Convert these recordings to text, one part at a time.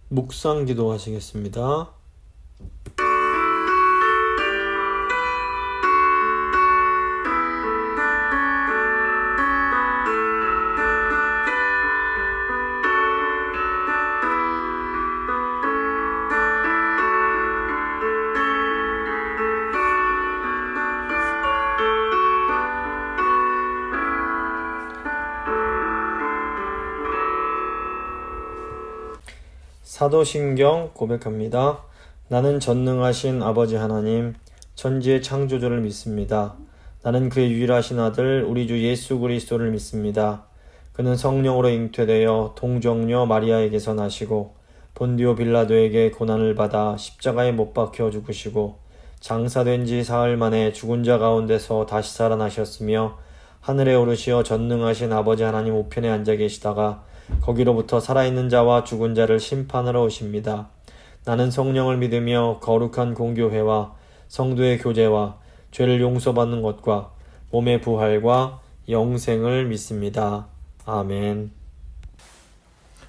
묵상 기도하시겠습니다. 사도신경 고백합니다. 나는 전능하신 아버지 하나님, 천지의 창조주를 믿습니다. 나는 그의 유일하신 아들 우리 주 예수 그리스도를 믿습니다. 그는 성령으로 잉태되어 동정녀 마리아에게서 나시고 본디오 빌라도에게 고난을 받아 십자가에 못 박혀 죽으시고 장사된 지 사흘 만에 죽은 자 가운데서 다시 살아나셨으며 하늘에 오르시어 전능하신 아버지 하나님 우편에 앉아 계시다가 거기로부터 살아있는 자와 죽은 자를 심판하러 오십니다. 나는 성령을 믿으며 거룩한 공교회와 성도의 교제와 죄를 용서받는 것과 몸의 부활과 영생을 믿습니다. 아멘.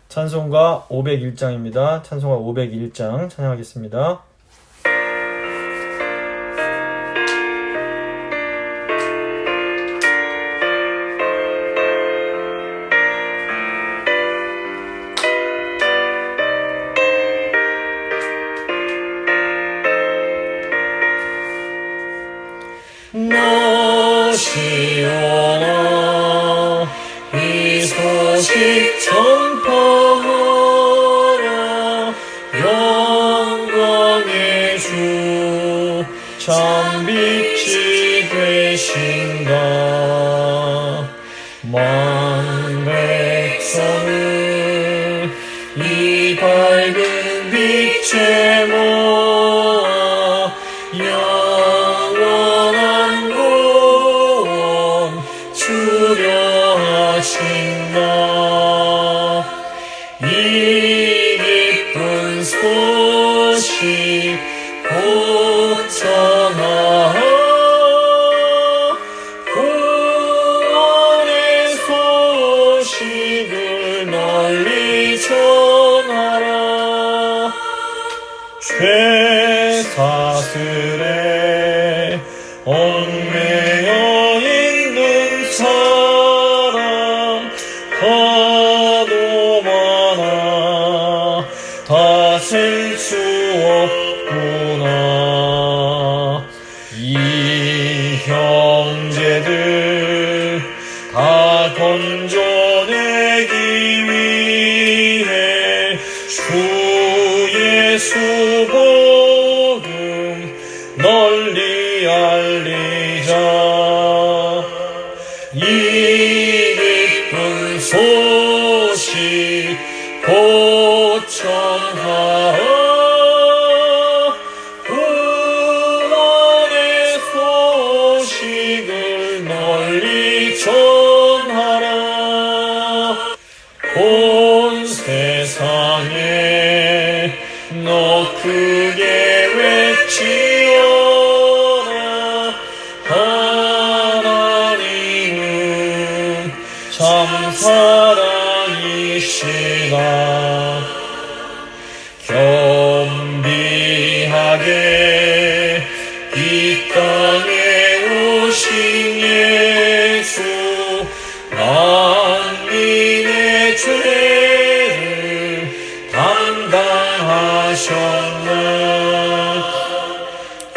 찬송가 501장입니다. 찬송가 501장 찬양하겠습니다. 시온아 이 소식 전파하라 영광의 주 참 빛이 되신다 만 백성을 이 밝은 빛에 모아 영원한 구원 주려 하신다 이 기쁜 소식 곧 전하라 구원의 소식을 널리 전하라 죄 사슬에 얽매여 있는 사람 하도 많아 다 셀 수 없구나 이 형제들 다 건져내기 위해 주 예수 복음 널리 알리자 이 기쁜 소식 곧 전하라 구원의 소식을 널리 전하라 온 세상에 너 크게 외치어라 하나님은 참 사랑이시다 겸비하게 이 땅에 오신 예수 만민의 죄를 담당하셨나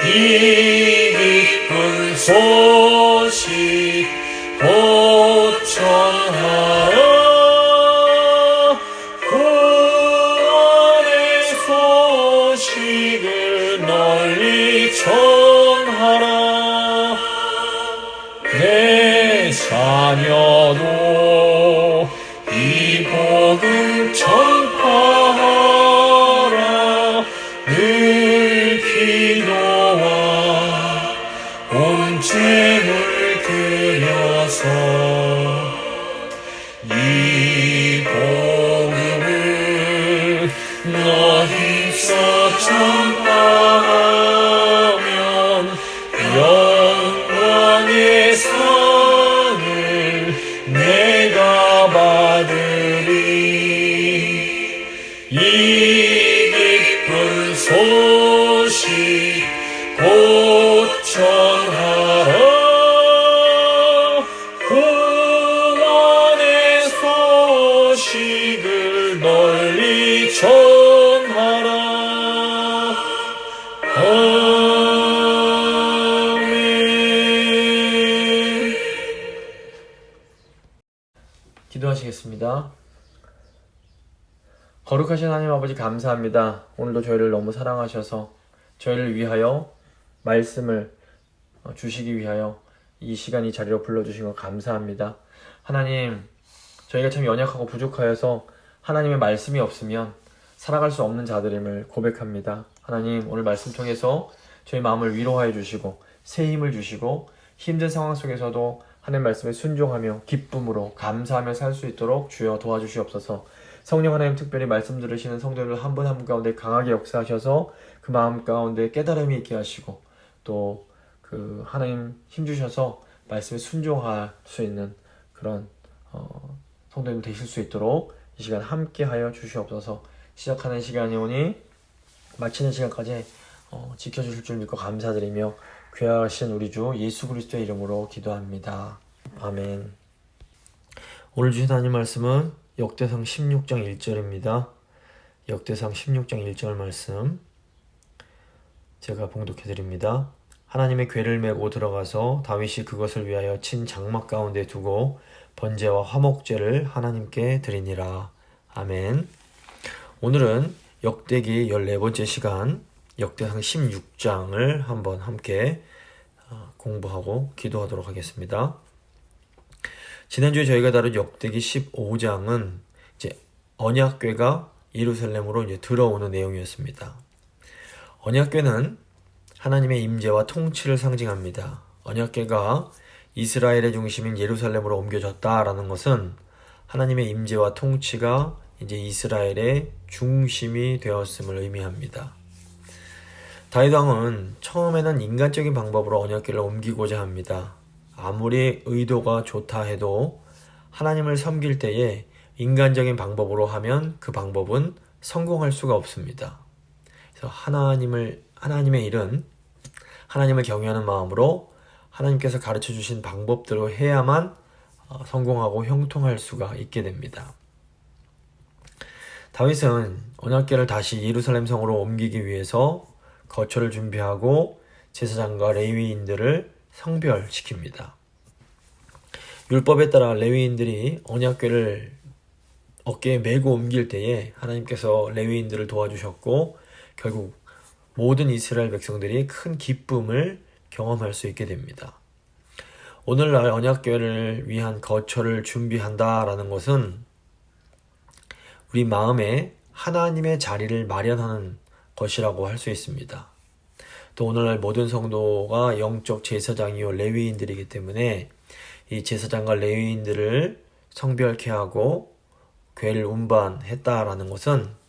이 기쁜 소식 곧 전하라 구원의 소식을 널리 전하라 내 자녀도 이 복음 전파하라 늘 기도와 온 죄물 드려서 이 복음을 너 힘써 전파하면 영광의 상을 내가 받으리 이 기도하시겠습니다. 거룩하신 하나님 아버지 감사합니다. 오늘도 저희를 너무 사랑하셔서 저희를 위하여 말씀을 주시기 위하여 이 시간 이 자리로 불러주신 것 감사합니다. 하나님, 저희가 참 연약하고 부족하여서 하나님의 말씀이 없으면 살아갈 수 없는 자들임을 고백합니다. 하나님, 오늘 말씀 통해서 저희 마음을 위로하여 주시고 새 힘을 주시고 힘든 상황 속에서도 하나님 말씀에 순종하며 기쁨으로 감사하며 살 수 있도록 주여 도와주시옵소서. 성령 하나님, 특별히 말씀 들으시는 성도들 한 분 한 분 가운데 강하게 역사하셔서 그 마음 가운데 깨달음이 있게 하시고 또 그 하나님 힘주셔서 말씀에 순종할 수 있는 그런 성도님 되실 수 있도록 이 시간 함께 하여 주시옵소서. 시작하는 시간이 오니 마치는 시간까지 지켜주실 줄 믿고 감사드리며 귀하신 우리 주 예수 그리스도의 이름으로 기도합니다. 아멘. 오늘 주신 하나님 말씀은 역대상 16장 1절입니다. 역대상 16장 1절 말씀 제가 봉독해 드립니다. 하나님의 궤를 메고 들어가서 다윗이 그것을 위하여 친 장막 가운데 두고 번제와 화목제를 하나님께 드리니라. 아멘. 오늘은 역대기 14번째 시간 역대상 16장을 한번 함께 공부하고 기도하도록 하겠습니다. 지난주에 저희가 다룬 역대기 15장은 이제 언약궤가 예루살렘으로 이제 들어오는 내용이었습니다. 언약궤는 하나님의 임재와 통치를 상징합니다. 언약궤가 이스라엘의 중심인 예루살렘으로 옮겨졌다라는 것은 하나님의 임재와 통치가 이제 이스라엘의 중심이 되었음을 의미합니다. 다윗 왕은 처음에는 인간적인 방법으로 언약궤를 옮기고자 합니다. 아무리 의도가 좋다 해도 하나님을 섬길 때에 인간적인 방법으로 하면 그 방법은 성공할 수가 없습니다. 그래서 하나님의 일은 하나님을 경외하는 마음으로 하나님께서 가르쳐 주신 방법대로 해야만 성공하고 형통할 수가 있게 됩니다. 다윗은 언약궤를 다시 예루살렘 성으로 옮기기 위해서 거처를 준비하고 제사장과 레위인들을 성별시킵니다. 율법에 따라 레위인들이 언약궤를 어깨에 메고 옮길 때에 하나님께서 레위인들을 도와주셨고 결국 모든 이스라엘 백성들이 큰 기쁨을 경험할 수 있게 됩니다. 오늘날 언약궤를 위한 거처를 준비한다라는 것은 우리 마음에 하나님의 자리를 마련하는 것이라고 할 수 있습니다. 또 오늘날 모든 성도가 영적 제사장이요 레위인들이기 때문에 이 제사장과 레위인들을 성별케 하고 궤를 운반했다라는 것은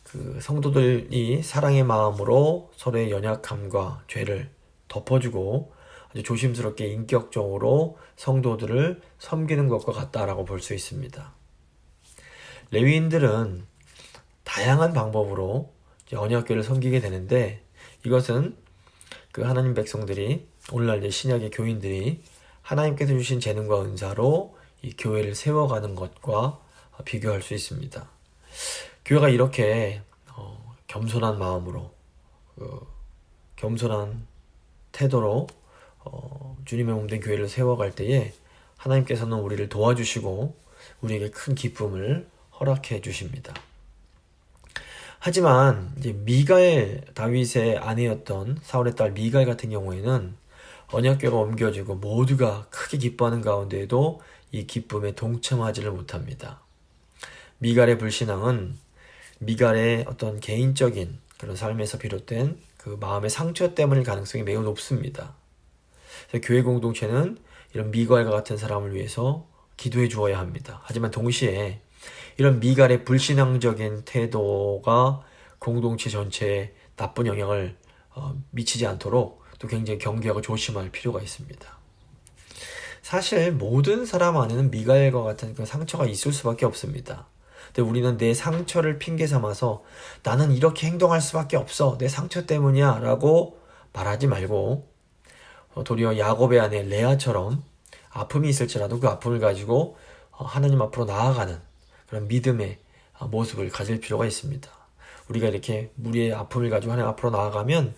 그 성도들이 사랑의 마음으로 서로의 연약함과 죄를 덮어주고 아주 조심스럽게 인격적으로 성도들을 섬기는 것과 같다라고 볼 수 있습니다. 레위인들은 다양한 방법으로 언약궤를 섬기게 되는데 이것은 그 하나님 백성들이 오늘날 신약의 교인들이 하나님께서 주신 재능과 은사로 이 교회를 세워가는 것과 비교할 수 있습니다. 교회가 이렇게 겸손한 마음으로 겸손한 태도로 주님의 몸된 교회를 세워갈 때에 하나님께서는 우리를 도와주시고 우리에게 큰 기쁨을 허락해 주십니다. 하지만 이제 미갈, 다윗의 아내였던 사울의 딸 미갈 같은 경우에는 언약궤가 옮겨지고 모두가 크게 기뻐하는 가운데에도 이 기쁨에 동참하지를 못합니다. 미갈의 불신앙은 미갈의 어떤 개인적인 그런 삶에서 비롯된 그 마음의 상처 때문일 가능성이 매우 높습니다. 그래서 교회 공동체는 이런 미갈과 같은 사람을 위해서 기도해 주어야 합니다. 하지만 동시에 이런 미갈의 불신앙적인 태도가 공동체 전체에 나쁜 영향을 미치지 않도록 또 굉장히 경계하고 조심할 필요가 있습니다. 사실 모든 사람 안에는 미갈과 같은 그 상처가 있을 수밖에 없습니다. 근데 우리는 내 상처를 핑계 삼아서 나는 이렇게 행동할 수밖에 없어, 내 상처 때문이야 라고 말하지 말고 도리어 야곱의 아내 레아처럼 아픔이 있을지라도 그 아픔을 가지고 하나님 앞으로 나아가는 그런 믿음의 모습을 가질 필요가 있습니다. 우리가 이렇게 우리의 아픔을 가지고 하나님 앞으로 나아가면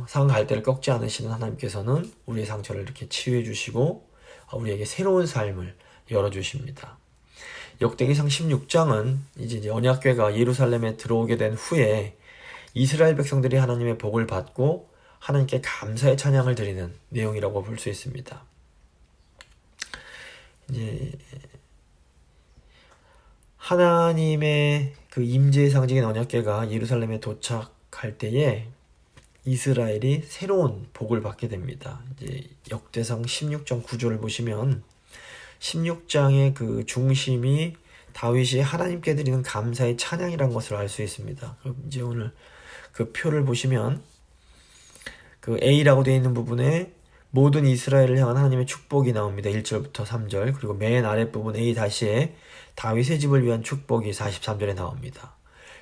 상한 갈대를 꺾지 않으시는 하나님께서는 우리의 상처를 이렇게 치유해 주시고 우리에게 새로운 삶을 열어주십니다. 역대기상 16장은 이제 언약궤가 예루살렘에 들어오게 된 후에 이스라엘 백성들이 하나님의 복을 받고 하나님께 감사의 찬양을 드리는 내용이라고 볼 수 있습니다. 이제 하나님의 그 임재의 상징인 언약궤가 예루살렘에 도착할 때에 이스라엘이 새로운 복을 받게 됩니다. 이제 역대상 16장 9절을 보시면 16장의 그 중심이 다윗이 하나님께 드리는 감사의 찬양이라는 것을 알 수 있습니다. 그럼 이제 오늘 그 표를 보시면 그 A라고 되어 있는 부분에 모든 이스라엘을 향한 하나님의 축복이 나옵니다. 1절부터 3절. 그리고 맨 아랫부분 A 다시에 다윗의 집을 위한 축복이 43절에 나옵니다.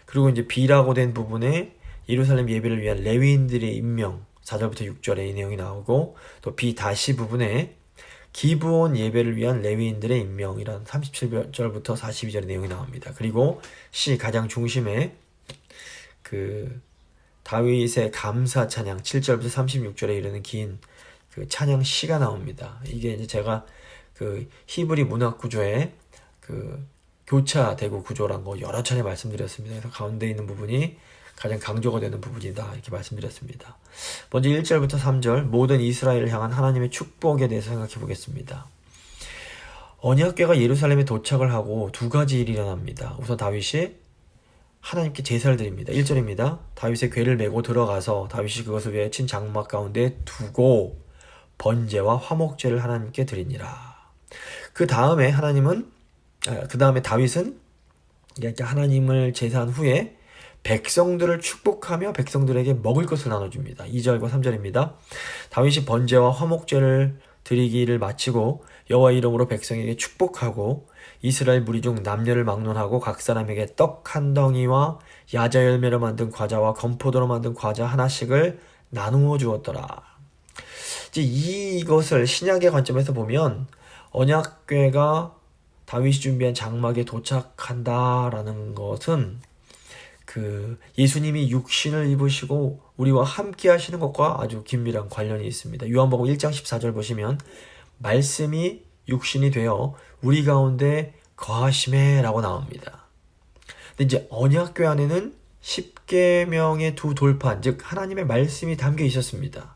그리고 이제 B라고 된 부분에 예루살렘 예배를 위한 레위인들의 임명 4절부터 6절에 이 내용이 나오고, 또 B 다시 부분에 기브온 예배를 위한 레위인들의 임명이란 37절부터 42절의 내용이 나옵니다. 그리고 C 가장 중심에 그 다윗의 감사 찬양 7절부터 36절에 이르는 긴 그 찬양 시가 나옵니다. 이게 이제 제가 그 히브리 문학 구조의 그 교차되고 구조란 거 여러 차례 말씀드렸습니다. 그래서 가운데 있는 부분이 가장 강조가 되는 부분이다 이렇게 말씀드렸습니다. 먼저 1절부터 3절 모든 이스라엘을 향한 하나님의 축복에 대해서 생각해 보겠습니다. 언약궤가 예루살렘에 도착을 하고 두 가지 일이 일어납니다. 우선 다윗이 하나님께 제사를 드립니다. 1절입니다. 다윗의 궤를 메고 들어가서 다윗이 그것을 위해 친 장막 가운데 두고 번제와 화목제를 하나님께 드리니라. 그 다음에 다윗은 하나님을 제사한 후에 백성들을 축복하며 백성들에게 먹을 것을 나눠줍니다. 2절과 3절입니다. 다윗이 번제와 화목제를 드리기를 마치고 여호와 이름으로 백성에게 축복하고 이스라엘 무리 중 남녀를 막론하고 각 사람에게 떡 한 덩이와 야자 열매로 만든 과자와 건포도로 만든 과자 하나씩을 나누어 주었더라. 이제 이것을 신약의 관점에서 보면 언약궤가 다윗이 준비한 장막에 도착한다라는 것은 그 예수님이 육신을 입으시고 우리와 함께 하시는 것과 아주 긴밀한 관련이 있습니다. 요한복음 1장 14절 보시면 말씀이 육신이 되어 우리 가운데 거하심에 라고 나옵니다. 근데 이제 언약궤 안에는 십계명의 두 돌판, 즉 하나님의 말씀이 담겨 있었습니다.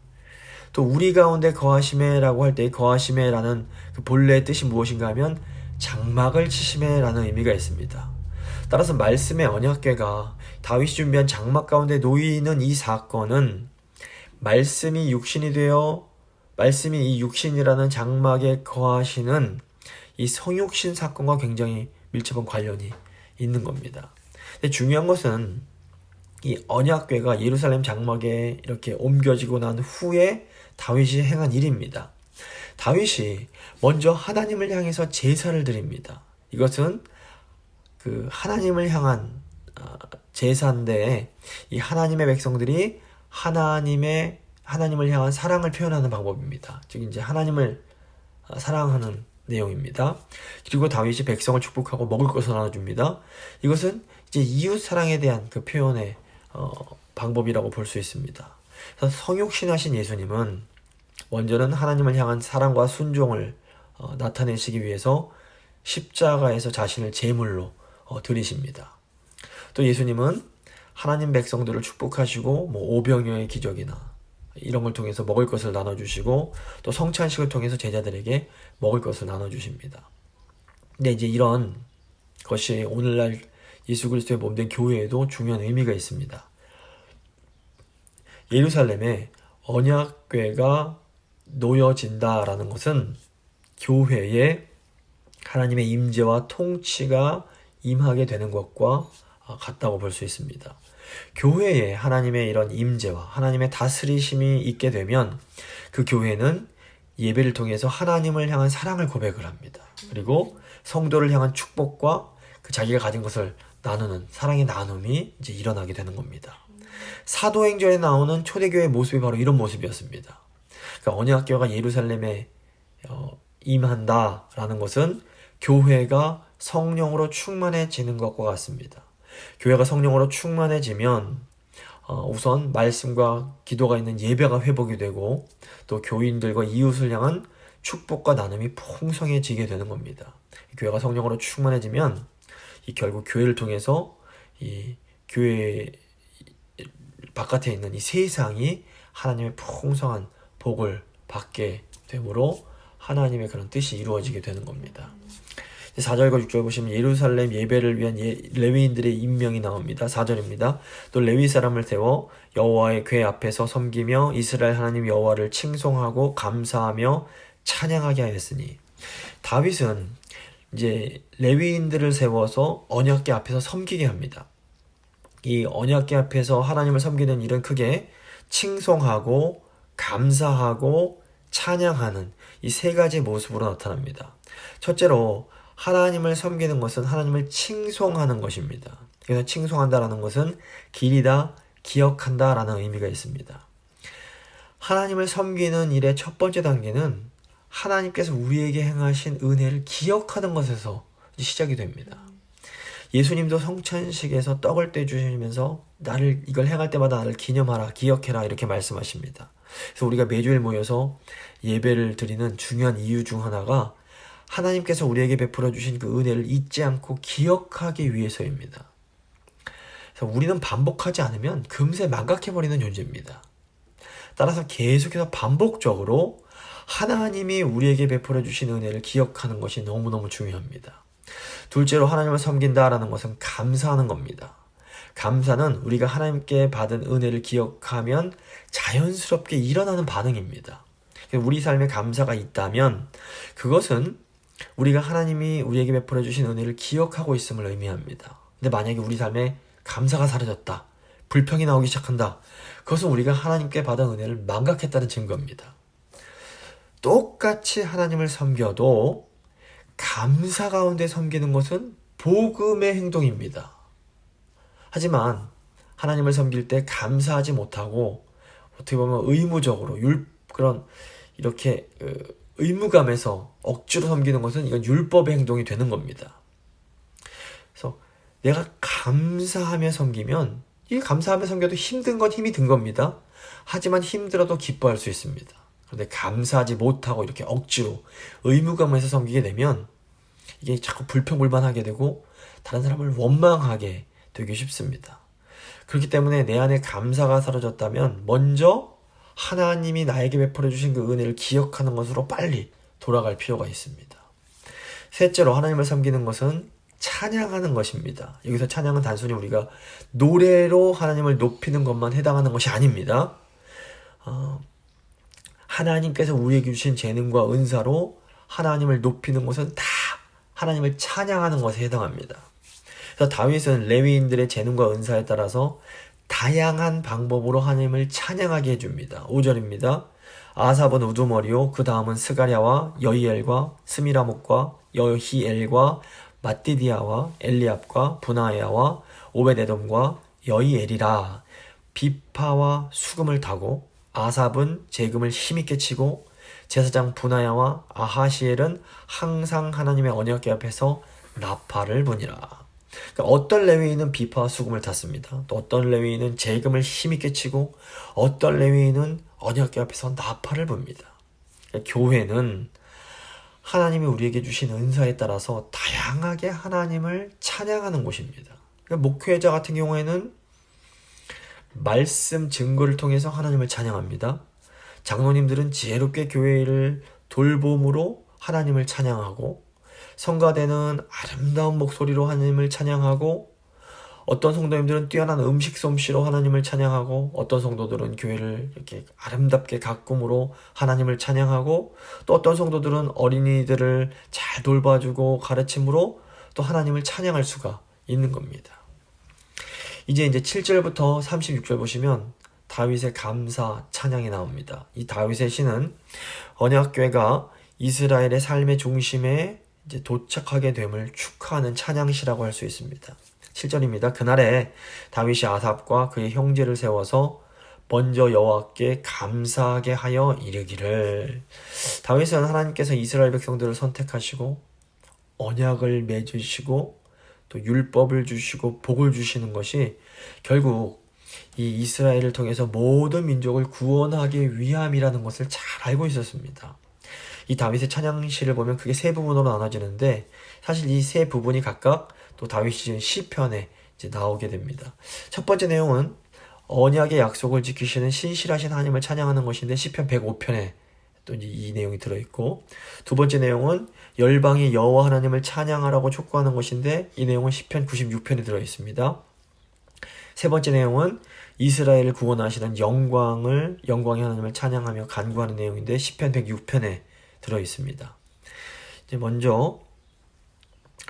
또 우리 가운데 거하심에 라고 할 때 거하심에 라는 그 본래의 뜻이 무엇인가 하면 장막을 치심에 라는 의미가 있습니다. 따라서 말씀의 언약궤가 다윗이 준비한 장막 가운데 놓이는 이 사건은 말씀이 육신이 되어 말씀이 이 육신이라는 장막에 거하시는 이 성육신 사건과 굉장히 밀접한 관련이 있는 겁니다. 근데 중요한 것은 이 언약궤가 예루살렘 장막에 이렇게 옮겨지고 난 후에 다윗이 행한 일입니다. 다윗이 먼저 하나님을 향해서 제사를 드립니다. 이것은 그 하나님을 향한 제사인데 이 하나님의 백성들이 하나님을 향한 사랑을 표현하는 방법입니다. 즉 이제 하나님을 사랑하는 내용입니다. 그리고 다윗이 백성을 축복하고 먹을 것을 나눠줍니다. 이것은 이제 이웃 사랑에 대한 그 표현의 방법이라고 볼 수 있습니다. 그래서 성육신하신 예수님은 먼저는 하나님을 향한 사랑과 순종을 나타내시기 위해서 십자가에서 자신을 제물로 드리십니다. 또 예수님은 하나님 백성들을 축복하시고 오병이어의 기적이나 이런 걸 통해서 먹을 것을 나눠주시고 또 성찬식을 통해서 제자들에게 먹을 것을 나눠주십니다. 근데 이제 이런 것이 오늘날 예수 그리스도의 몸된 교회에도 중요한 의미가 있습니다. 예루살렘에 언약궤가 놓여진다라는 것은 교회에 하나님의 임재와 통치가 임하게 되는 것과 같다고 볼 수 있습니다. 교회에 하나님의 이런 임재와 하나님의 다스리심이 있게 되면 그 교회는 예배를 통해서 하나님을 향한 사랑을 고백을 합니다. 그리고 성도를 향한 축복과 그 자기가 가진 것을 나누는 사랑의 나눔이 이제 일어나게 되는 겁니다. 사도행전에 나오는 초대교회의 모습이 바로 이런 모습이었습니다. 그러니까 언약궤가 예루살렘에 임한다라는 것은 교회가 성령으로 충만해지는 것과 같습니다. 교회가 성령으로 충만해지면 우선 말씀과 기도가 있는 예배가 회복이 되고 또 교인들과 이웃을 향한 축복과 나눔이 풍성해지게 되는 겁니다. 교회가 성령으로 충만해지면 이 결국 교회를 통해서 이 교회 바깥에 있는 이 세상이 하나님의 풍성한 복을 받게 되므로 하나님의 그런 뜻이 이루어지게 되는 겁니다. 4절과 6절 보시면 예루살렘 예배를 위한 레위인들의 임명이 나옵니다. 4절입니다. 또 레위 사람을 세워 여호와의 궤 앞에서 섬기며 이스라엘 하나님 여호와를 칭송하고 감사하며 찬양하게 하였으니, 다윗은 이제 레위인들을 세워서 언약궤 앞에서 섬기게 합니다. 이 언약궤 앞에서 하나님을 섬기는 일은 크게 칭송하고 감사하고 찬양하는 이 세 가지 모습으로 나타납니다. 첫째로 하나님을 섬기는 것은 하나님을 칭송하는 것입니다. 그래서 칭송한다라는 것은 기리다, 기억한다라는 의미가 있습니다. 하나님을 섬기는 일의 첫 번째 단계는 하나님께서 우리에게 행하신 은혜를 기억하는 것에서 시작이 됩니다. 예수님도 성찬식에서 떡을 떼주시면서 이걸 행할 때마다 나를 기념하라, 기억해라 이렇게 말씀하십니다. 그래서 우리가 매주일 모여서 예배를 드리는 중요한 이유 중 하나가 하나님께서 우리에게 베풀어 주신 그 은혜를 잊지 않고 기억하기 위해서입니다. 그래서 우리는 반복하지 않으면 금세 망각해버리는 존재입니다. 따라서 계속해서 반복적으로 하나님이 우리에게 베풀어 주신 은혜를 기억하는 것이 너무너무 중요합니다. 둘째로 하나님을 섬긴다라는 것은 감사하는 겁니다. 감사는 우리가 하나님께 받은 은혜를 기억하면 자연스럽게 일어나는 반응입니다. 우리 삶에 감사가 있다면 그것은 우리가 하나님이 우리에게 베풀어 주신 은혜를 기억하고 있음을 의미합니다. 근데 만약에 우리 삶에 감사가 사라졌다, 불평이 나오기 시작한다, 그것은 우리가 하나님께 받은 은혜를 망각했다는 증거입니다. 똑같이 하나님을 섬겨도 감사 가운데 섬기는 것은 복음의 행동입니다. 하지만 하나님을 섬길 때 감사하지 못하고 어떻게 보면 의무적으로 이렇게 의무감에서 억지로 섬기는 것은 이건 율법의 행동이 되는 겁니다. 그래서 내가 감사하며 섬기면, 이 감사하며 섬겨도 힘든 건 힘이 든 겁니다. 하지만 힘들어도 기뻐할 수 있습니다. 그런데 감사하지 못하고 이렇게 억지로 의무감에서 섬기게 되면 이게 자꾸 불평불만하게 되고 다른 사람을 원망하게 되기 쉽습니다. 그렇기 때문에 내 안에 감사가 사라졌다면 먼저 하나님이 나에게 베풀어 주신 그 은혜를 기억하는 것으로 빨리 돌아갈 필요가 있습니다. 셋째로 하나님을 섬기는 것은 찬양하는 것입니다. 여기서 찬양은 단순히 우리가 노래로 하나님을 높이는 것만 해당하는 것이 아닙니다. 하나님께서 우리에게 주신 재능과 은사로 하나님을 높이는 것은 다 하나님을 찬양하는 것에 해당합니다. 그래서 다윗은 레위인들의 재능과 은사에 따라서 다양한 방법으로 하나님을 찬양하게 해줍니다. 5절입니다. 아삽은 우두머리요, 그 다음은 스가랴와 여이엘과 스미라목과 여히엘과 마띠디아와 엘리압과 분하야와 오베데돔과 여이엘이라. 비파와 수금을 타고 아삽은 재금을 힘있게 치고 제사장 분하야와 아하시엘은 항상 하나님의 언약궤 앞에서 나팔을 부니라. 그러니까 어떤 레위인은 비파와 수금을 탔습니다. 또 어떤 레위인은 재금을 힘있게 치고 어떤 레위인은 언약궤 앞에서 나팔을 붑니다. 그러니까 교회는 하나님이 우리에게 주신 은사에 따라서 다양하게 하나님을 찬양하는 곳입니다. 그러니까 목회자 같은 경우에는 말씀 증거를 통해서 하나님을 찬양합니다. 장로님들은 지혜롭게 교회를 돌봄으로 하나님을 찬양하고, 성가대는 아름다운 목소리로 하나님을 찬양하고, 어떤 성도님들은 뛰어난 음식 솜씨로 하나님을 찬양하고, 어떤 성도들은 교회를 이렇게 아름답게 가꿈으로 하나님을 찬양하고, 또 어떤 성도들은 어린이들을 잘 돌봐주고 가르침으로 또 하나님을 찬양할 수가 있는 겁니다. 이제 7절부터 36절 보시면 다윗의 감사 찬양이 나옵니다. 이 다윗의 시는 언약궤가 이스라엘의 삶의 중심에 이제 도착하게 됨을 축하하는 찬양시라고 할 수 있습니다. 7절입니다. 그날에 다윗이 아삽과 그의 형제를 세워서 먼저 여호와께 감사하게 하여 이르기를. 다윗은 하나님께서 이스라엘 백성들을 선택하시고 언약을 맺으시고 또 율법을 주시고 복을 주시는 것이 결국 이 이스라엘을 통해서 모든 민족을 구원하기 위함이라는 것을 잘 알고 있었습니다. 이 다윗의 찬양시를 보면 그게 세 부분으로 나눠지는데 사실 이 세 부분이 각각 또 다윗이 지은 시편에 이제 나오게 됩니다. 첫 번째 내용은 언약의 약속을 지키시는 신실하신 하나님을 찬양하는 것인데 시편 105편에 또 이 내용이 들어있고, 두 번째 내용은 열방이 여호와 하나님을 찬양하라고 촉구하는 것인데 이 내용은 시편 96편에 들어있습니다. 세 번째 내용은 이스라엘을 구원하시는 영광의 하나님을 찬양하며 간구하는 내용인데 시편 106편에 들어있습니다. 이제 먼저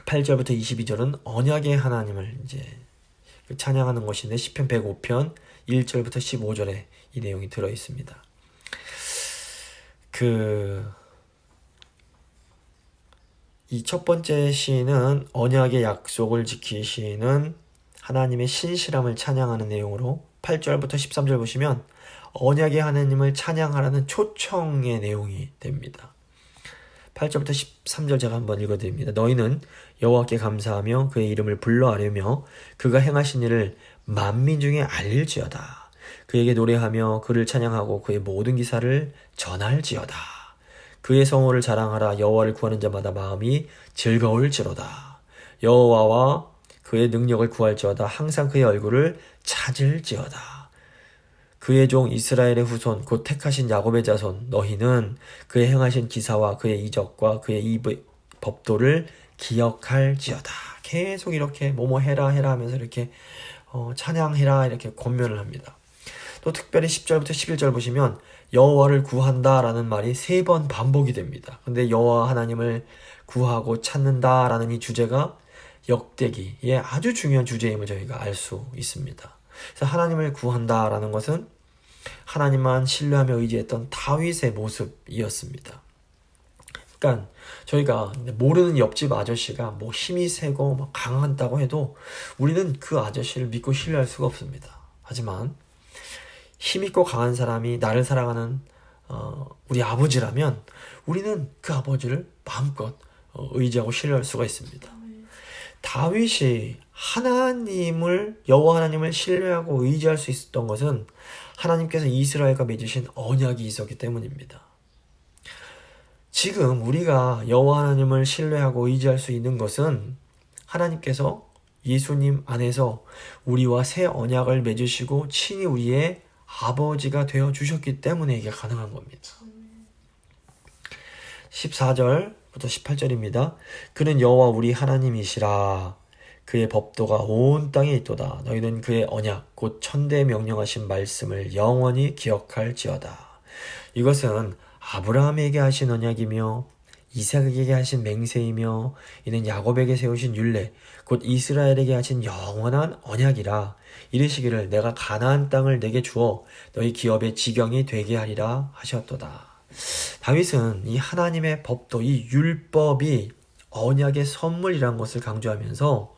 8절부터 22절은 언약의 하나님을 이제 찬양하는 것인데 시편 105편 1절부터 15절에 이 내용이 들어있습니다. 이 첫 번째 시는 언약의 약속을 지키시는 하나님의 신실함을 찬양하는 내용으로 8절부터 13절 보시면 언약의 하나님을 찬양하라는 초청의 내용이 됩니다. 8절부터 13절 제가 한번 읽어드립니다. 너희는 여호와께 감사하며 그의 이름을 불러아뢰며 그가 행하신 일을 만민 중에 알릴지어다. 그에게 노래하며 그를 찬양하고 그의 모든 기사를 전할지어다. 그의 성호를 자랑하라. 여호와를 구하는 자마다 마음이 즐거울지로다. 여호와와 그의 능력을 구할지어다. 항상 그의 얼굴을 찾을지어다. 그의 종 이스라엘의 후손 곧 택하신 야곱의 자손 너희는 그의 행하신 기사와 그의 이적과 그의 입의 법도를 기억할지어다. 계속 이렇게 뭐뭐 해라 하면서 이렇게 찬양해라 이렇게 권면을 합니다. 또 특별히 10절부터 11절 보시면 여호와를 구한다라는 말이 3번 반복이 됩니다. 근데 여호와 하나님을 구하고 찾는다라는 이 주제가 역대기의 아주 중요한 주제임을 저희가 알 수 있습니다. 그래서 하나님을 구한다라는 것은 하나님만 신뢰하며 의지했던 다윗의 모습이었습니다. 그러니까 저희가 모르는 옆집 아저씨가 뭐 힘이 세고 뭐 강하다고 해도 우리는 그 아저씨를 믿고 신뢰할 수가 없습니다. 하지만 힘있고 강한 사람이 나를 사랑하는 우리 아버지라면 우리는 그 아버지를 마음껏 의지하고 신뢰할 수가 있습니다. 다윗이 하나님을 여호와 하나님을 신뢰하고 의지할 수 있었던 것은 하나님께서 이스라엘과 맺으신 언약이 있었기 때문입니다. 지금 우리가 여호와 하나님을 신뢰하고 의지할 수 있는 것은 하나님께서 예수님 안에서 우리와 새 언약을 맺으시고 친히 우리의 아버지가 되어 주셨기 때문에 이게 가능한 겁니다. 14절부터 18절입니다. 그는 여호와 우리 하나님이시라. 그의 법도가 온 땅에 있도다. 너희는 그의 언약 곧 천대에 명령하신 말씀을 영원히 기억할지어다. 이것은 아브라함에게 하신 언약이며 이삭에게 하신 맹세이며 이는 야곱에게 세우신 율례 곧 이스라엘에게 하신 영원한 언약이라. 이르시기를 내가 가나안 땅을 내게 주어 너희 기업의 지경이 되게 하리라 하셨도다. 다윗은 이 하나님의 법도 이 율법이 언약의 선물이란 것을 강조하면서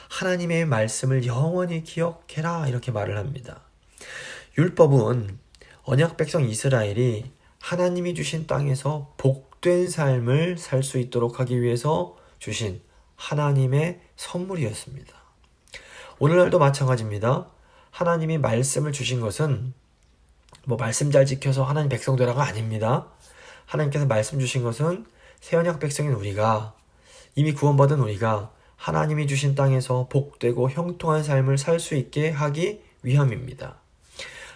하나님의 말씀을 영원히 기억해라 이렇게 말을 합니다. 율법은 언약 백성 이스라엘이 하나님이 주신 땅에서 복된 삶을 살 수 있도록 하기 위해서 주신 하나님의 선물이었습니다. 오늘날도 마찬가지입니다. 하나님이 말씀을 주신 것은 뭐 말씀 잘 지켜서 하나님 백성 되라가 아닙니다. 하나님께서 말씀 주신 것은 새 언약 백성인 우리가 이미 구원받은 우리가 하나님이 주신 땅에서 복되고 형통한 삶을 살 수 있게 하기 위함입니다.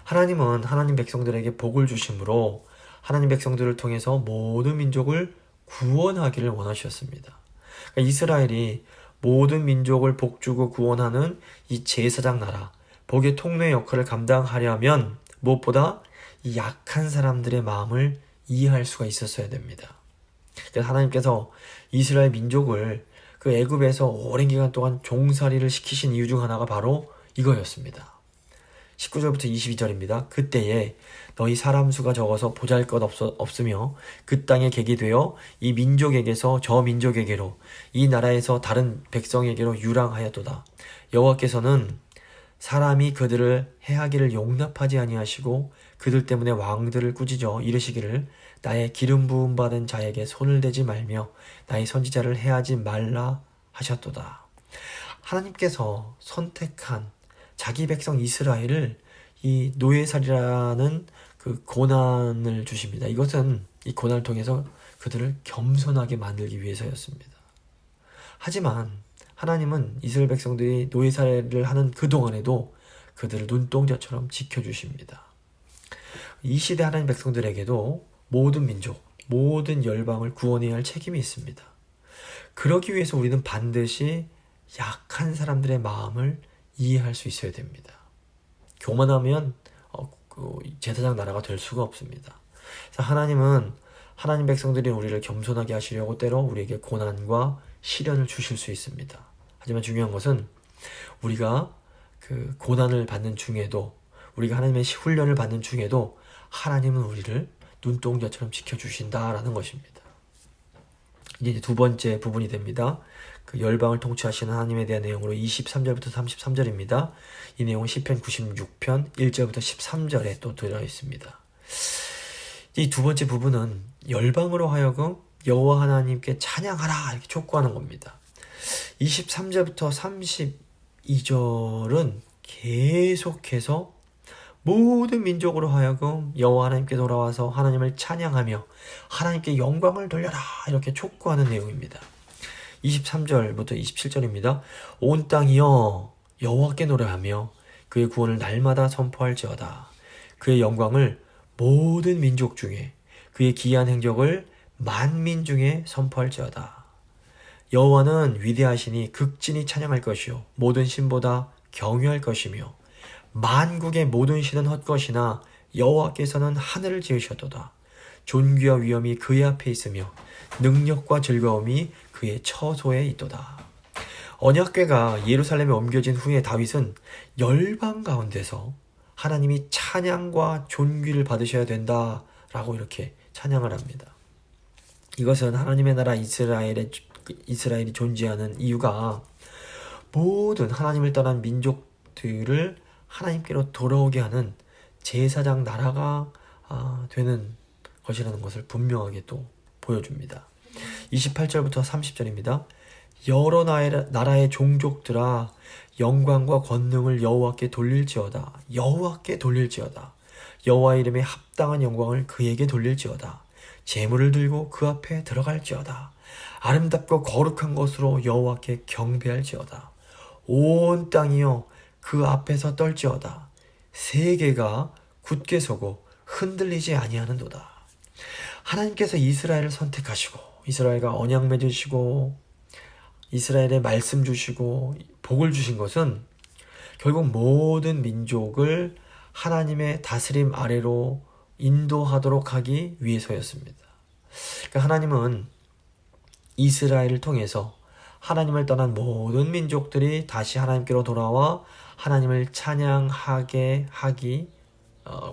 하나님은 하나님 백성들에게 복을 주심으로 하나님 백성들을 통해서 모든 민족을 구원하기를 원하셨습니다. 그러니까 이스라엘이 모든 민족을 복주고 구원하는 이 제사장 나라, 복의 통로의 역할을 감당하려면 무엇보다 이 약한 사람들의 마음을 이해할 수가 있었어야 됩니다. 그래서 하나님께서 이스라엘 민족을 그 애굽에서 오랜 기간 동안 종살이를 시키신 이유 중 하나가 바로 이거였습니다. 19절부터 22절입니다. 그때에 너희 사람 수가 적어서 보잘것없으며 그 땅에 객이 되어 이 민족에게서 저 민족에게로 이 나라에서 다른 백성에게로 유랑하였도다. 여호와께서는 사람이 그들을 해하기를 용납하지 아니하시고 그들 때문에 왕들을 꾸짖어 이르시기를 나의 기름 부음 받은 자에게 손을 대지 말며 나의 선지자를 해하지 말라 하셨도다. 하나님께서 선택한 자기 백성 이스라엘을 이 노예살이라는 그 고난을 주십니다. 이것은 이 고난을 통해서 그들을 겸손하게 만들기 위해서였습니다. 하지만 하나님은 이스라엘 백성들이 노예살이를 하는 그동안에도 그들을 눈동자처럼 지켜주십니다. 이 시대 하나님 백성들에게도 모든 민족, 모든 열방을 구원해야 할 책임이 있습니다. 그러기 위해서 우리는 반드시 약한 사람들의 마음을 이해할 수 있어야 됩니다. 교만하면 제사장 나라가 될 수가 없습니다. 하나님은 하나님 백성들이 우리를 겸손하게 하시려고 때로 우리에게 고난과 시련을 주실 수 있습니다. 하지만 중요한 것은 우리가 그 고난을 받는 중에도, 우리가 하나님의 훈련을 받는 중에도 하나님은 우리를 눈동자처럼 지켜주신다라는 것입니다. 이제 두 번째 부분이 됩니다. 그 열방을 통치하시는 하나님에 대한 내용으로 23절부터 33절입니다. 이 내용은 시편 96편 1절부터 13절에 또 들어있습니다. 이 두 번째 부분은 열방으로 하여금 여호와 하나님께 찬양하라 이렇게 촉구하는 겁니다. 23절부터 32절은 계속해서 모든 민족으로 하여금 여호와 하나님께 돌아와서 하나님을 찬양하며 하나님께 영광을 돌려라 이렇게 촉구하는 내용입니다. 23절부터 27절입니다. 온 땅이여 여호와께 노래하며 그의 구원을 날마다 선포할지어다. 그의 영광을 모든 민족 중에, 그의 기이한 행적을 만민 중에 선포할지어다. 여호와는 위대하시니 극진히 찬양할 것이요 모든 신보다 경유할 것이며 만국의 모든 신은 헛것이나 여호와께서는 하늘을 지으셨도다. 존귀와 위엄이 그의 앞에 있으며 능력과 즐거움이 그의 처소에 있도다. 언약궤가 예루살렘에 옮겨진 후에 다윗은 열방 가운데서 하나님이 찬양과 존귀를 받으셔야 된다라고 이렇게 찬양을 합니다. 이것은 하나님의 나라 이스라엘이 존재하는 이유가 모든 하나님을 떠난 민족들을 하나님께로 돌아오게 하는 제사장 나라가 되는 것이라는 것을 분명하게 또 보여줍니다. 28절부터 30절입니다. 여러 나라의 종족들아 영광과 권능을 여호와께 돌릴지어다. 여호와께 돌릴지어다. 여호와 이름에 합당한 영광을 그에게 돌릴지어다. 제물을 들고 그 앞에 들어갈지어다. 아름답고 거룩한 것으로 여호와께 경배할지어다. 온 땅이여 그 앞에서 떨지어다. 세계가 굳게 서고 흔들리지 아니하는도다. 하나님께서 이스라엘을 선택하시고 이스라엘과 언약 맺으시고 이스라엘에 말씀 주시고 복을 주신 것은 결국 모든 민족을 하나님의 다스림 아래로 인도하도록 하기 위해서였습니다. 그러니까 하나님은 이스라엘을 통해서 하나님을 떠난 모든 민족들이 다시 하나님께로 돌아와 하나님을 찬양하게 하기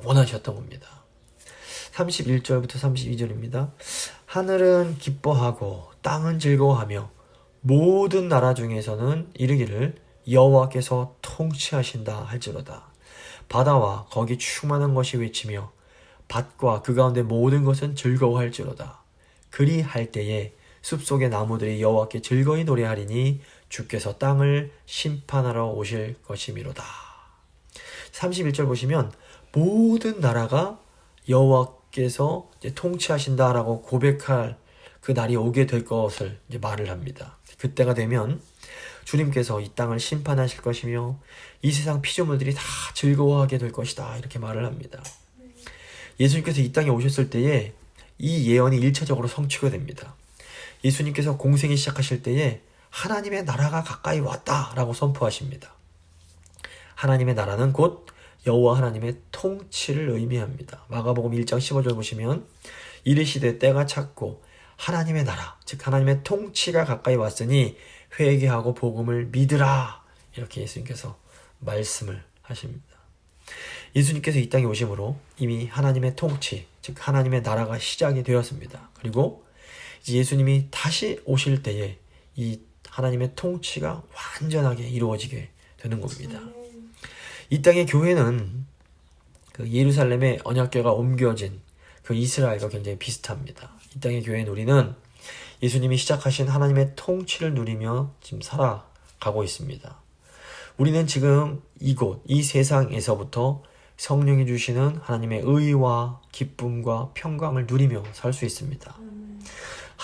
원하셨던 겁니다. 31절부터 32절입니다. 하늘은 기뻐하고 땅은 즐거워하며 모든 나라 중에서는 이르기를 여호와께서 통치하신다 할지로다. 바다와 거기 충만한 것이 외치며 밭과 그 가운데 모든 것은 즐거워할지로다. 그리할 때에 숲속의 나무들이 여호와께 즐거이 노래하리니 주께서 땅을 심판하러 오실 것이미로다. 31절 보시면 모든 나라가 여호와께서 통치하신다라고 고백할 그 날이 오게 될 것을 이제 말을 합니다. 그때가 되면 주님께서 이 땅을 심판하실 것이며 이 세상 피조물들이 다 즐거워하게 될 것이다 이렇게 말을 합니다. 예수님께서 이 땅에 오셨을 때에 이 예언이 1차적으로 성취가 됩니다. 예수님께서 공생이 시작하실 때에 하나님의 나라가 가까이 왔다라고 선포하십니다. 하나님의 나라는 곧 여호와 하나님의 통치를 의미합니다. 마가복음 1장 15절 보시면 이르시되 때가 찼고 하나님의 나라 즉 하나님의 통치가 가까이 왔으니 회개하고 복음을 믿으라 이렇게 예수님께서 말씀을 하십니다. 예수님께서 이 땅에 오심으로 이미 하나님의 통치 즉 하나님의 나라가 시작이 되었습니다. 그리고 이제 예수님이 다시 오실 때에 이 하나님의 통치가 완전하게 이루어지게 되는 겁니다. 이 땅의 교회는 그 예루살렘의 언약궤가 옮겨진 그 이스라엘과 굉장히 비슷합니다. 이 땅의 교회는 우리는 예수님이 시작하신 하나님의 통치를 누리며 지금 살아가고 있습니다. 우리는 지금 이곳, 이 세상에서부터 성령이 주시는 하나님의 의와 기쁨과 평강을 누리며 살 수 있습니다.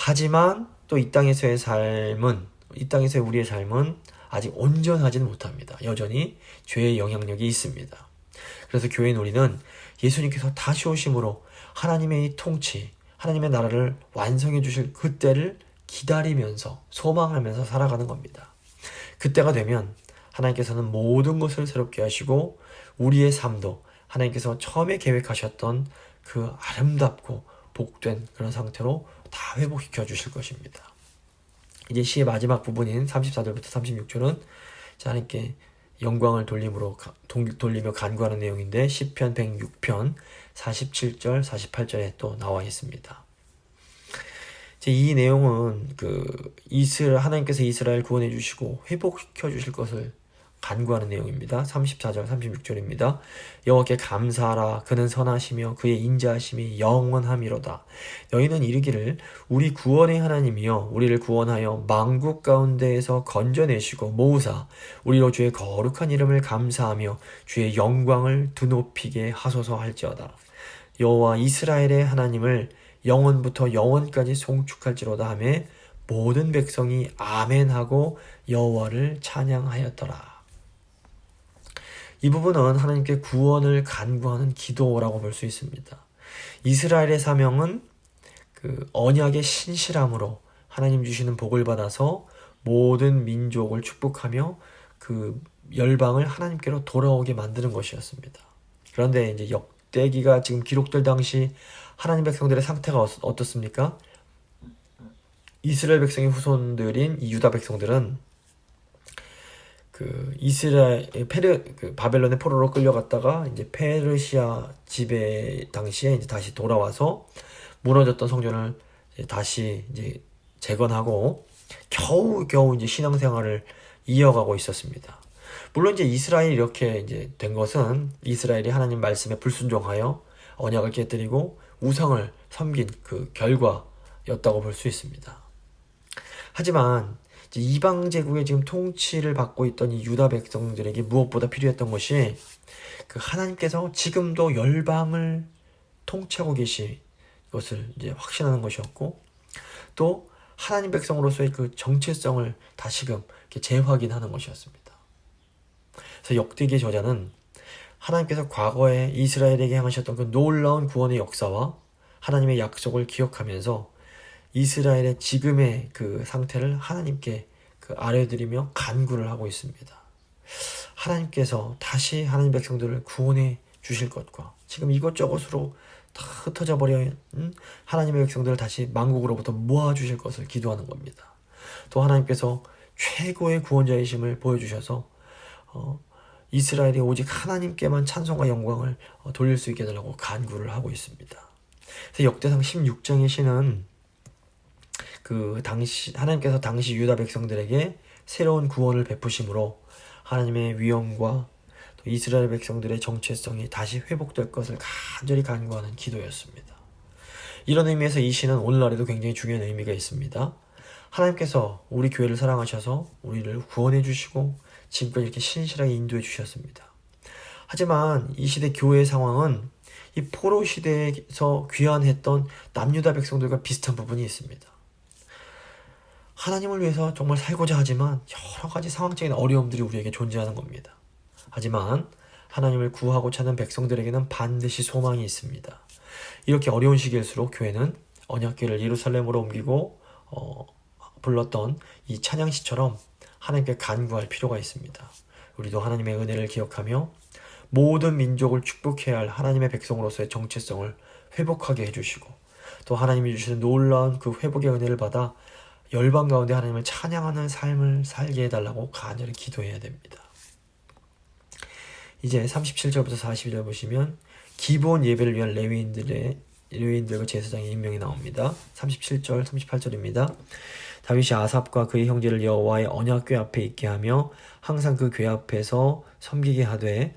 하지만 또 이 땅에서의 삶은, 이 땅에서의 우리의 삶은 아직 온전하지는 못합니다. 여전히 죄의 영향력이 있습니다. 그래서 교회인 우리는 예수님께서 다시 오심으로 하나님의 이 통치, 하나님의 나라를 완성해 주실 그때를 기다리면서 소망하면서 살아가는 겁니다. 그때가 되면 하나님께서는 모든 것을 새롭게 하시고 우리의 삶도 하나님께서 처음에 계획하셨던 그 아름답고 복된 그런 상태로 다 회복시켜 주실 것입니다. 이제 시의 마지막 부분인 34절부터 36절은 하나님께 영광을 돌리며 간구하는 내용인데 시편 106편 47절 48절에 또 나와 있습니다. 이 내용은 하나님께서 이스라엘 구원해 주시고 회복시켜 주실 것을 간구하는 내용입니다. 34절 36절입니다. 여호와께 감사하라. 그는 선하시며 그의 인자하심이 영원함이로다. 너희는 이르기를 우리 구원의 하나님이여 우리를 구원하여 만국 가운데에서 건져내시고 모으사 우리로 주의 거룩한 이름을 감사하며 주의 영광을 드높이게 하소서 할지어다. 여호와 이스라엘의 하나님을 영원부터 영원까지 송축할지로다 하며 모든 백성이 아멘하고 여호와를 찬양하였더라. 이 부분은 하나님께 구원을 간구하는 기도라고 볼 수 있습니다. 이스라엘의 사명은 언약의 신실함으로 하나님 주시는 복을 받아서 모든 민족을 축복하며 그 열방을 하나님께로 돌아오게 만드는 것이었습니다. 그런데 이제 역대기가 지금 기록될 당시 하나님 백성들의 상태가 어떻습니까? 이스라엘 백성의 후손들인 이 유다 백성들은 바벨론의 포로로 끌려갔다가 이제 페르시아 지배 당시에 이제 다시 돌아와서 무너졌던 성전을 다시 이제 재건하고 겨우 이제 신앙생활을 이어가고 있었습니다. 물론 이제 이스라엘이 이렇게 이제 된 것은 이스라엘이 하나님 말씀에 불순종하여 언약을 깨뜨리고 우상을 섬긴 그 결과였다고 볼 수 있습니다. 하지만 이방 제국의 지금 통치를 받고 있던 이 유다 백성들에게 무엇보다 필요했던 것이 하나님께서 지금도 열방을 통치하고 계신 것을 이제 확신하는 것이었고, 또 하나님 백성으로서의 그 정체성을 다시금 이렇게 재확인하는 것이었습니다. 그래서 역대기의 저자는 하나님께서 과거에 이스라엘에게 행하셨던 그 놀라운 구원의 역사와 하나님의 약속을 기억하면서 이스라엘의 지금의 그 상태를 하나님께 아뢰드리며 간구를 하고 있습니다. 하나님께서 다시 하나님 백성들을 구원해 주실 것과 지금 이것저것으로 다 흩어져 버린 하나님의 백성들을 다시 만국으로부터 모아 주실 것을 기도하는 겁니다. 또 하나님께서 최고의 구원자이심을 보여주셔서 이스라엘이 오직 하나님께만 찬송과 영광을 돌릴 수 있게 해달라고 간구를 하고 있습니다. 그래서 역대상 16장의 시는 하나님께서 당시 유다 백성들에게 새로운 구원을 베푸심으로 하나님의 위엄과 또 이스라엘 백성들의 정체성이 다시 회복될 것을 간절히 간구하는 기도였습니다. 이런 의미에서 이 시는 오늘날에도 굉장히 중요한 의미가 있습니다. 하나님께서 우리 교회를 사랑하셔서 우리를 구원해 주시고 지금까지 이렇게 신실하게 인도해 주셨습니다. 하지만 이 시대 교회의 상황은 이 포로 시대에서 귀환했던 남유다 백성들과 비슷한 부분이 있습니다. 하나님을 위해서 정말 살고자 하지만 여러 가지 상황적인 어려움들이 우리에게 존재하는 겁니다. 하지만 하나님을 구하고 찾는 백성들에게는 반드시 소망이 있습니다. 이렇게 어려운 시기일수록 교회는 언약궤를 예루살렘으로 옮기고 불렀던 이 찬양시처럼 하나님께 간구할 필요가 있습니다. 우리도 하나님의 은혜를 기억하며 모든 민족을 축복해야 할 하나님의 백성으로서의 정체성을 회복하게 해주시고, 또 하나님이 주시는 놀라운 그 회복의 은혜를 받아 열방 가운데 하나님을 찬양하는 삶을 살게 해달라고 간절히 기도해야 됩니다. 이제 37절부터 42절 보시면 기본 예배를 위한 레위인들과 제사장의 임명이 나옵니다. 37절 38절입니다. 다윗이 아삽과 그의 형제를 여호와의 언약궤 앞에 있게 하며 항상 그 궤 앞에서 섬기게 하되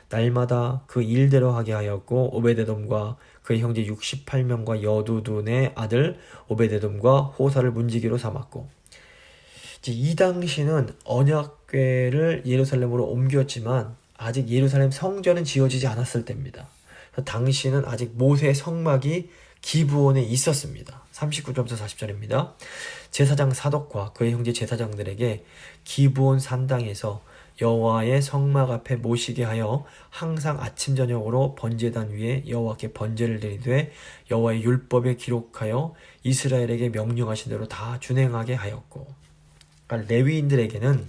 날마다 그 일대로 하게 하였고, 오베데돔과 그의 형제 68명과 여두둔의 아들 오베데돔과 호사를 문지기로 삼았고, 이 당시는 언약궤를 예루살렘으로 옮겼지만 아직 예루살렘 성전은 지어지지 않았을 때입니다. 당시는 아직 모세 성막이 기브온에 있었습니다. 39절부터 40절입니다. 제사장 사독과 그의 형제 제사장들에게 기브온 산당에서 여호와의 성막 앞에 모시게 하여 항상 아침 저녁으로 번제단 위에 여호와께 번제를 드리되 여호와의 율법에 기록하여 이스라엘에게 명령하신 대로 다 준행하게 하였고, 그러니까 레위인들에게는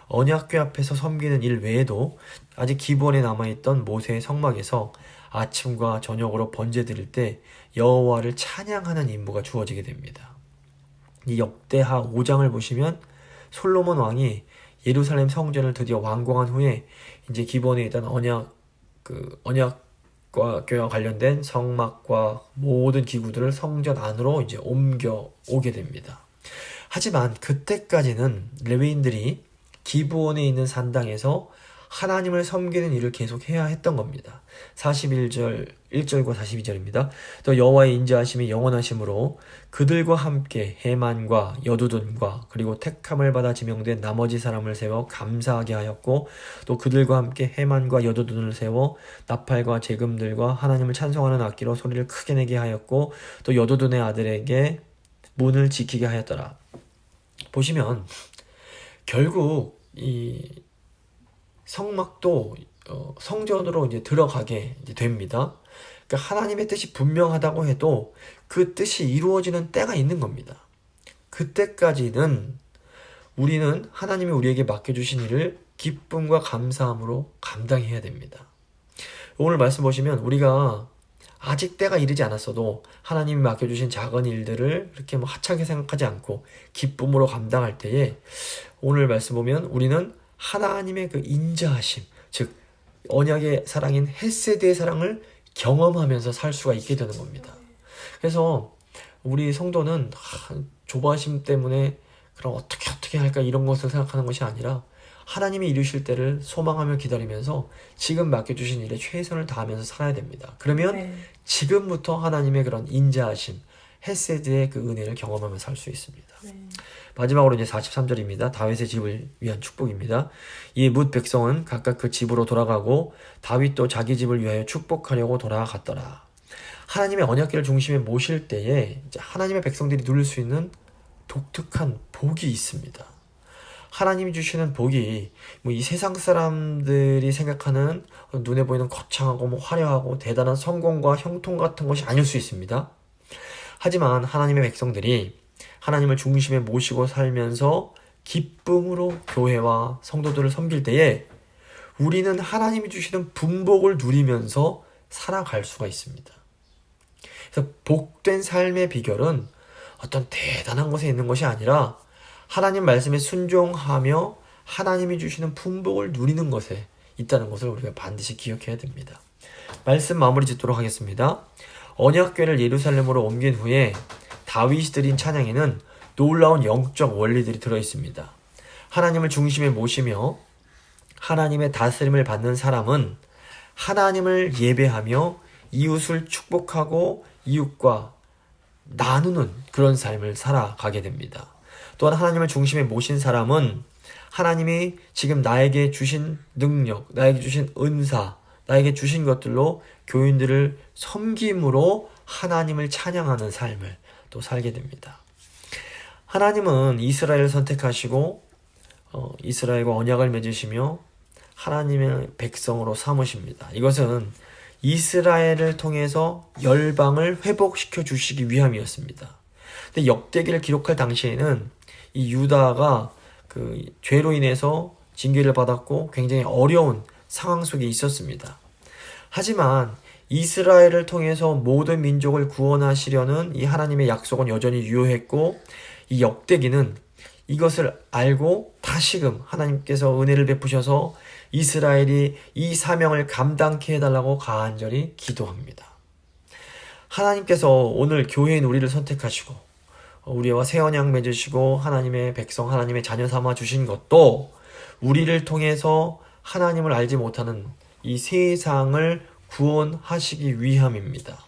언약궤 앞에서 섬기는 일 외에도 아직 기브온에 남아있던 모세의 성막에서 아침과 저녁으로 번제 드릴 때 여호와를 찬양하는 임무가 주어지게 됩니다. 이 역대하 5장을 보시면 솔로몬 왕이 예루살렘 성전을 드디어 완공한 후에 이제 기본에 있던 언약과 교회와 관련된 성막과 모든 기구들을 성전 안으로 이제 옮겨 오게 됩니다. 하지만 그때까지는 레위인들이 기브온에 있는 산당에서 하나님을 섬기는 일을 계속해야 했던 겁니다. 41절 1절과 42절입니다. 또 여호와의 인자하심이 영원하심으로 그들과 함께 해만과 여두둔과 그리고 택함을 받아 지명된 나머지 사람을 세워 감사하게 하였고, 또 그들과 함께 해만과 여두둔을 세워 나팔과 재금들과 하나님을 찬송하는 악기로 소리를 크게 내게 하였고, 또 여두둔의 아들에게 문을 지키게 하였더라. 보시면 결국 이 성막도 성전으로 이제 들어가게 이제 됩니다. 그러니까 하나님의 뜻이 분명하다고 해도 그 뜻이 이루어지는 때가 있는 겁니다. 그때까지는 우리는 하나님이 우리에게 맡겨주신 일을 기쁨과 감사함으로 감당해야 됩니다. 오늘 말씀 보시면 우리가 아직 때가 이르지 않았어도 하나님이 맡겨주신 작은 일들을 이렇게 하찮게 생각하지 않고 기쁨으로 감당할 때에 오늘 말씀 보면 우리는 하나님의 그 인자하심, 즉 언약의 사랑인 헤세드의 사랑을 경험하면서 살 수가 있게 되는 겁니다. 그래서 우리 성도는 조바심 때문에 그럼 어떻게 할까 이런 것을 생각하는 것이 아니라 하나님이 이루실 때를 소망하며 기다리면서 지금 맡겨주신 일에 최선을 다하면서 살아야 됩니다. 그러면 지금부터 하나님의 그런 인자하심, 헤세드의 그 은혜를 경험하며 살 수 있습니다. 마지막으로 이제 43절입니다. 다윗의 집을 위한 축복입니다. 이 뭇 백성은 각각 그 집으로 돌아가고 다윗도 자기 집을 위하여 축복하려고 돌아갔더라. 하나님의 언약궤를 중심에 모실 때에 이제 하나님의 백성들이 누릴 수 있는 독특한 복이 있습니다. 하나님이 주시는 복이 이 세상 사람들이 생각하는 눈에 보이는 거창하고 화려하고 대단한 성공과 형통 같은 것이 아닐 수 있습니다. 하지만 하나님의 백성들이 하나님을 중심에 모시고 살면서 기쁨으로 교회와 성도들을 섬길 때에 우리는 하나님이 주시는 분복을 누리면서 살아갈 수가 있습니다. 그래서 복된 삶의 비결은 어떤 대단한 곳에 있는 것이 아니라 하나님 말씀에 순종하며 하나님이 주시는 분복을 누리는 것에 있다는 것을 우리가 반드시 기억해야 됩니다. 말씀 마무리 짓도록 하겠습니다. 언약궤를 예루살렘으로 옮긴 후에 다윗이 드린 찬양에는 놀라운 영적 원리들이 들어있습니다. 하나님을 중심에 모시며 하나님의 다스림을 받는 사람은 하나님을 예배하며 이웃을 축복하고 이웃과 나누는 그런 삶을 살아가게 됩니다. 또한 하나님을 중심에 모신 사람은 하나님이 지금 나에게 주신 능력, 나에게 주신 은사, 나에게 주신 것들로 교인들을 섬김으로 하나님을 찬양하는 삶을 또 살게 됩니다. 하나님은 이스라엘을 선택하시고 이스라엘과 언약을 맺으시며 하나님의 백성으로 삼으십니다. 이것은 이스라엘을 통해서 열방을 회복시켜 주시기 위함이었습니다. 근데 역대기를 기록할 당시에는 이 유다가 그 죄로 인해서 징계를 받았고 굉장히 어려운 상황 속에 있었습니다. 하지만 이스라엘을 통해서 모든 민족을 구원하시려는 이 하나님의 약속은 여전히 유효했고, 이 역대기는 이것을 알고 다시금 하나님께서 은혜를 베푸셔서 이스라엘이 이 사명을 감당케 해달라고 간절히 기도합니다. 하나님께서 오늘 교회인 우리를 선택하시고 우리와 새 언약 맺으시고 하나님의 백성, 하나님의 자녀 삼아 주신 것도 우리를 통해서 하나님을 알지 못하는 이 세상을 구원하시기 위함입니다.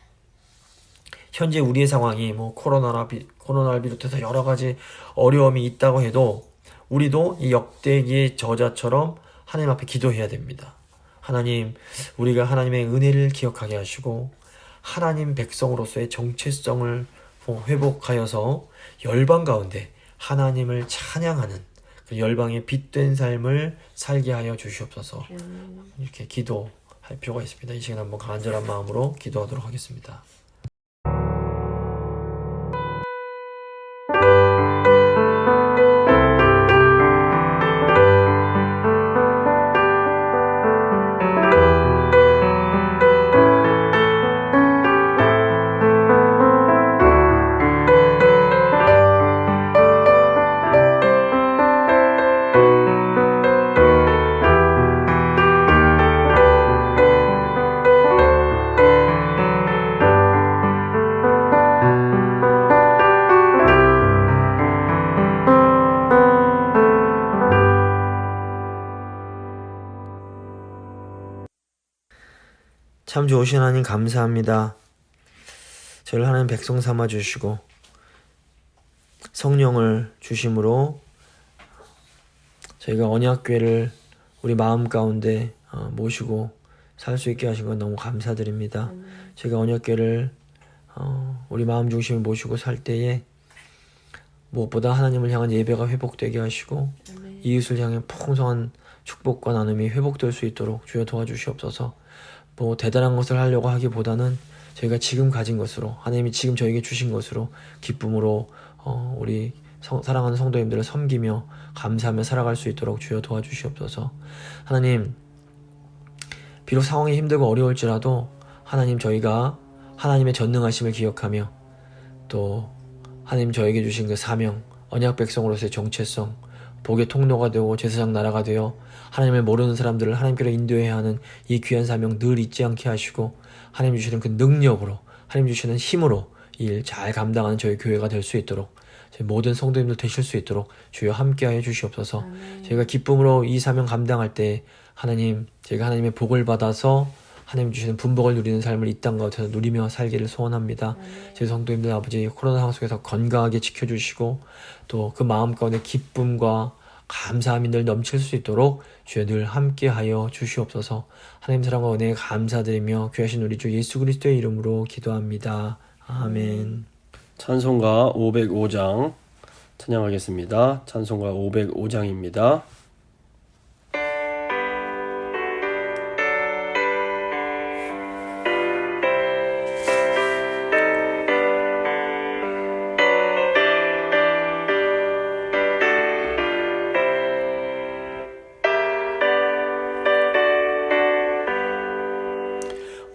현재 우리의 상황이 코로나를 비롯해서 여러 가지 어려움이 있다고 해도 우리도 이 역대기의 저자처럼 하나님 앞에 기도해야 됩니다. 하나님, 우리가 하나님의 은혜를 기억하게 하시고 하나님 백성으로서의 정체성을 회복하여서 열방 가운데 하나님을 찬양하는 그 열방의 빛된 삶을 살게 하여 주시옵소서. 이렇게 기도할 필요가 있습니다. 이 시간 한번 간절한 마음으로 기도하도록 하겠습니다. 참 좋으신 하나님 감사합니다. 저를 하나님 백성 삼아 주시고 성령을 주심으로 저희가 언약궤를 우리 마음 가운데 모시고 살 수 있게 하신 건 너무 감사드립니다. 제가 언약궤를 우리 마음 중심에 모시고 살 때에 무엇보다 하나님을 향한 예배가 회복되게 하시고 이웃을 향해 풍성한 축복과 나눔이 회복될 수 있도록 주여 도와주시옵소서. 대단한 것을 하려고 하기보다는 저희가 지금 가진 것으로 하나님이 지금 저에게 주신 것으로 기쁨으로 우리 사랑하는 성도님들을 섬기며 감사하며 살아갈 수 있도록 주여 도와주시옵소서. 하나님, 비록 상황이 힘들고 어려울지라도 하나님, 저희가 하나님의 전능하심을 기억하며 또 하나님 저에게 주신 그 사명, 언약 백성으로서의 정체성, 복의 통로가 되고 제사장 나라가 되어 하나님을 모르는 사람들을 하나님께로 인도해야 하는 이 귀한 사명 늘 잊지 않게 하시고 하나님 주시는 그 능력으로, 하나님 주시는 힘으로 이 일 잘 감당하는 저희 교회가 될 수 있도록, 저희 모든 성도님들 되실 수 있도록 주여 함께하여 주시옵소서. 저희가 기쁨으로 이 사명 감당할 때 하나님, 저희가 하나님의 복을 받아서 하나님 주시는 분복을 누리는 삶을 이 땅 가운데서 누리며 살기를 소원합니다. 저희 성도님들 아버지, 코로나 상황 속에서 건강하게 지켜주시고 또 그 마음 가운데 기쁨과 감사함이 늘 넘칠 수 있도록 주여 늘 함께하여 주시옵소서. 하나님 사랑과 은혜에 감사드리며 귀하신 우리 주 예수 그리스도의 이름으로 기도합니다. 아멘. 찬송가 505장 찬양하겠습니다. 찬송가 505장입니다.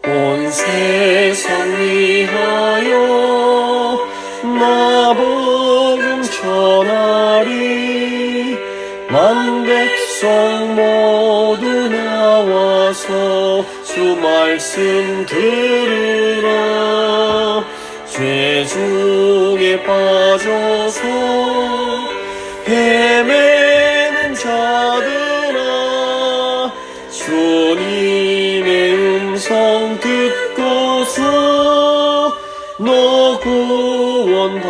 온 세상 위하여 나 복음 전하리. 만 백성 모두 나와서 주 말씀 들으라. 죄 중에 빠져서 헤매는 자들아, 주님의 음성 듣고서 너 구원받으라.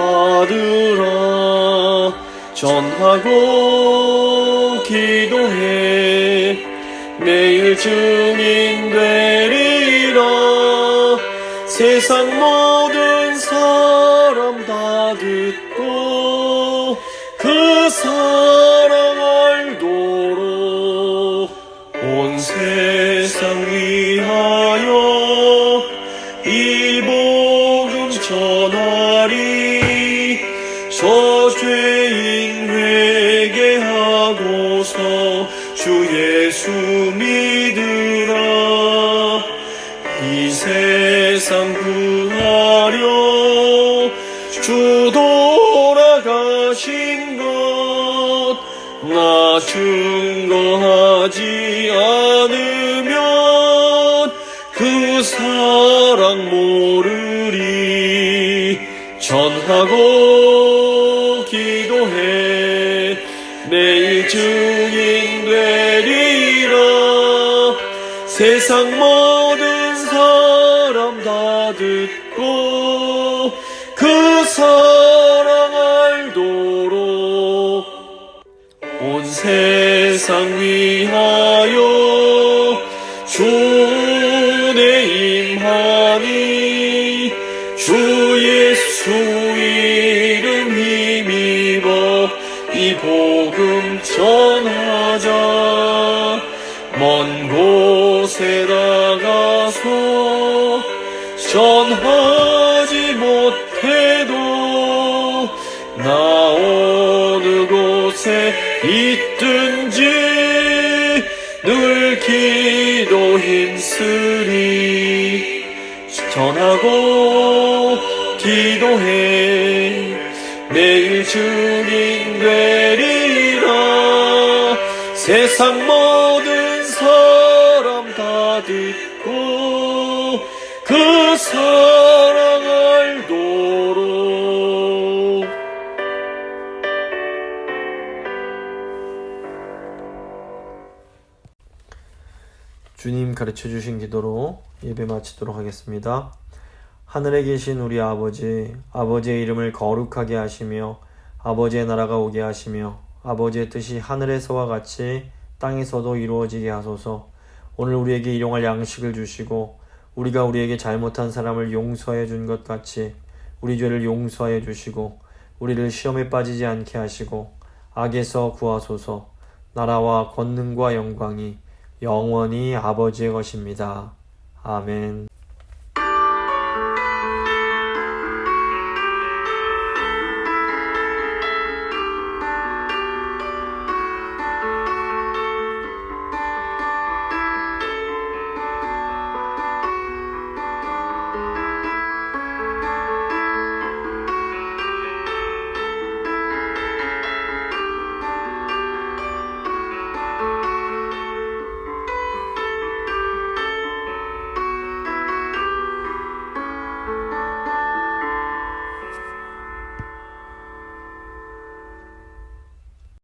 전하고 기도해 매일 증인 되리라. 세상 모든 사람 다 듣고 그 사랑 알도록 온 세상 위하여 이 복음 전하리. 저 죄인 회개하고서 주 예수 믿으라. 이 세상 구하려 주 돌아가신 것 나 증거하지 않으면 그 사랑 모르리. 전하고 기도해 매일 증인 되리라. 세상 모든 사람 다 듣고 그 사랑 알도록 온 세상 위하여 주내 임하니. 주 예수 기도해 매일 주님 되리라 세상 모든 사람 다 듣고 그 사랑 알도록 주님 가르쳐 주신 기도로 예배 마치도록 하겠습니다. 하늘에 계신 우리 아버지, 아버지의 이름을 거룩하게 하시며 아버지의 나라가 오게 하시며 아버지의 뜻이 하늘에서와 같이 땅에서도 이루어지게 하소서. 오늘 우리에게 일용할 양식을 주시고 우리가 우리에게 잘못한 사람을 용서해 준 것 같이 우리 죄를 용서해 주시고 우리를 시험에 빠지지 않게 하시고 악에서 구하소서. 나라와 권능과 영광이 영원히 아버지의 것입니다. 아멘.